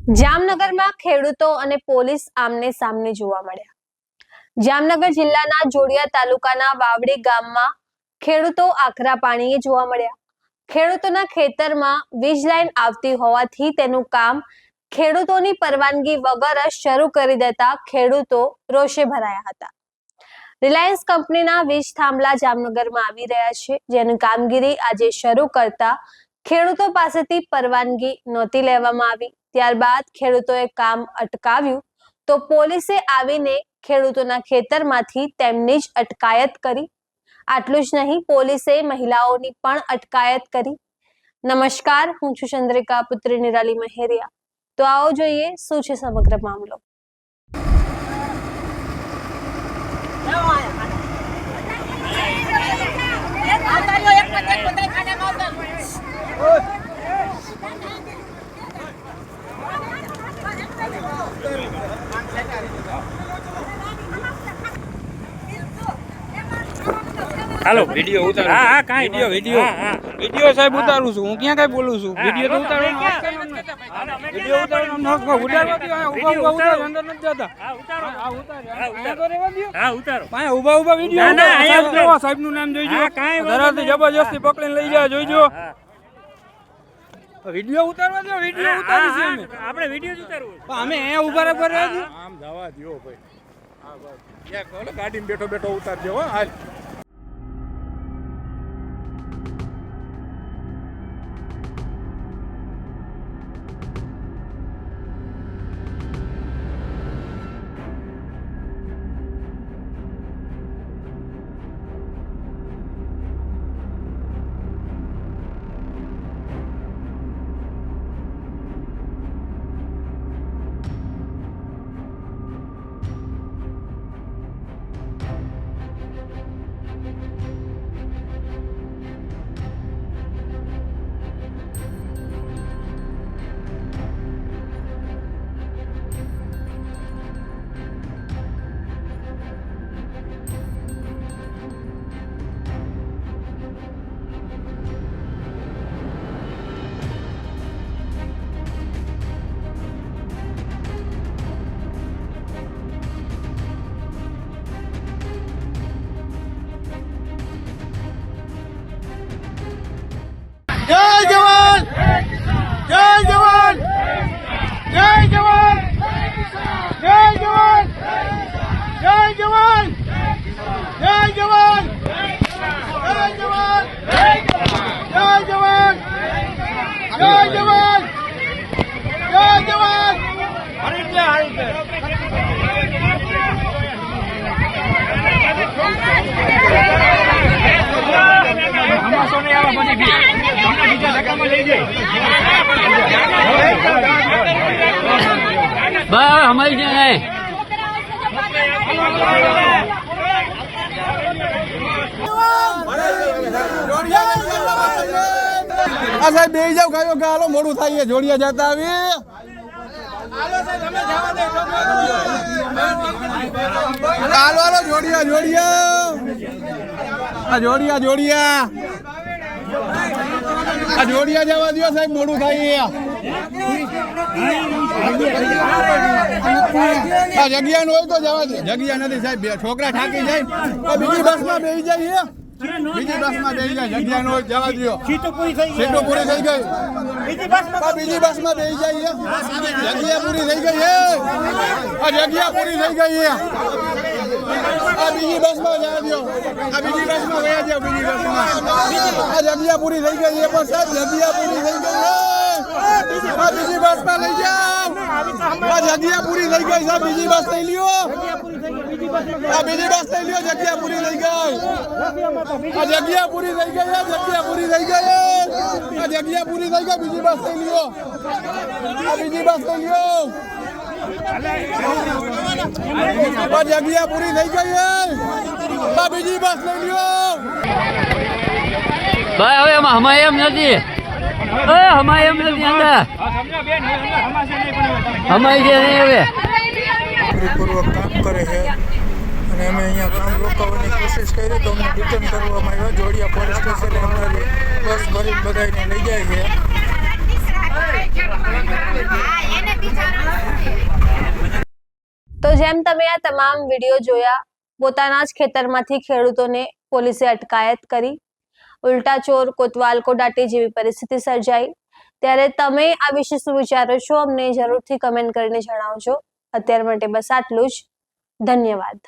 જામનગરમાં ખેડૂતો અને પોલીસ આમને સામને જોવા મળ્યા। જામનગર જિલ્લાના જોડિયા તાલુકાના વાવડી ગામમાં ખેડૂતો આકરા પાણીએ જોવા મળ્યા। ખેડૂતોના ખેતરમાં વીજ લાઈન આવતી હોવાથી તેનું કામ ખેડૂતોની પરવાનગી વગર જ શરૂ કરી દેતા ખેડૂતો રોષે ભરાયા હતા। રિલાયન્સ કંપનીના વીજ થાંભલા જામનગરમાં આવી રહ્યા છે, જેની કામગીરી આજે શરૂ કરતા ખેડૂતો પાસેથી પરવાનગી નહોતી લેવામાં આવી। ત્યારબાદ ખેડૂતોએ કામ અટકાવ્યું તો પોલીસે આવીને ખેડૂતોના ખેતરમાંથી તેમની જ અટકાયત કરી। આટલું જ નહીં, પોલીસે મહિલાઓની પણ અટકાયત કરી। નમસ્કાર, હું છું ચંદ્રિકા પુત્રી નિરાલી મહેરિયા। તો આવો જોઈએ શું છે સમગ્ર મામલો। હાલો વિડિયો ઉતારો। હા કાઈ વિડિયો સાહેબ ઉતારું છું। હું ક્યાં કાઈ બોલું છું? વિડિયો તો ઉતારો। વિડિયો ઉતારવાનો હક ઉતારવા દો। ઉભા ઉતારો, અંદર ન જતા। હા ઉતારો। હા ઉતારો। હા ઉતારો। પાયા ઉભા વિડિયો ના આયા ઉતારો। સાહેબ નું નામ જોઈજો। હા કાઈ ધરાથી જબરજસ્તી પકડીને લઈ જાય જોઈજો। વિડિયો ઉતારવા દો। વિડિયો ઉતારી છે અમે। આપણે વિડિયો જ ઉતારવો। અમે અહીંયા ઉભા રહ્યા છીએ। આમ જવા દયો ભાઈ। હા બસ યા કોલે ગાડીમાં બેઠો બેઠો ઉતારજો હો। હાલ जय जवान, जय जवान, जय जवान, जय जवान, जय जवान, जय जवान, जय जवान, जय जवान, जय जवान, जय जवान। हमारी है साहब बे जाओ खाओ गालो मोड़ू थाई जोड़िया जाता कालो जोड़िया जोड़िया जोड़िया जोड़िया जोड़िया जवा दियो साहब मोड़ू थाई जगिया न तो जवा दे। जगिया नहीं साहब छोकरा ठाकी जाए बीजी बस में बेही जाए। बीजी बस में बेही जाए। जगिया न जवा दियो। सीटो पूरी થઈ ગઈ। बीजी बस में बेही जाए। जगिया पूरी થઈ ગઈ है। जगिया पूरी થઈ गई है। बीजी बस में जा दियो। बीजी बस में गया दियो। बीजी बस में जगिया पूरी થઈ गई है। पर साहब जगिया पूरी થઈ गई है। बीजी बस में ले जाओ। जगिया पूरी થઈ गई साहब। बीजी बस ले लियो। बीजी बस ले लियो। जगिया पूरी થઈ गई। जगिया पूरी થઈ गई है। जगिया पूरी થઈ गई है। जगिया पूरी થઈ गई। बीजी बस ले लियो। बीजी बस ले लियो। जगिया पूरी થઈ गई है। बीजी बस ले लियो। भाई હવે હમાય એમ નથી। हमारे एम नहीं आता। हमारे जे नहीं હવે પૂર્વક કામ કરે છે અને અમે અહીંયા કામ રોકાવવાની કોશિશ કરી તો અમને રિટર્ન કરવામાં આવ્યો। જોડિયા પોલીસ સ્ટેશને અમારી બસ ભરીને બધાને લઈ જાય છે। જેમ તમે આ તમામ વિડીયો જોયા, પોતાના જ ખેતરમાંથી ખેડૂતોને પોલીસે અટકાયત કરી, ઉલટા ચોર કોતવાલ કો દાટી જેવી પરિસ્થિતિ સર્જાઈ, ત્યારે તમે આ વિશે શું વિચારો છો અમને જરૂરથી કમેન્ટ કરીને જણાવજો. અત્યાર માટે બસ આટલું જ. ધન્યવાદ.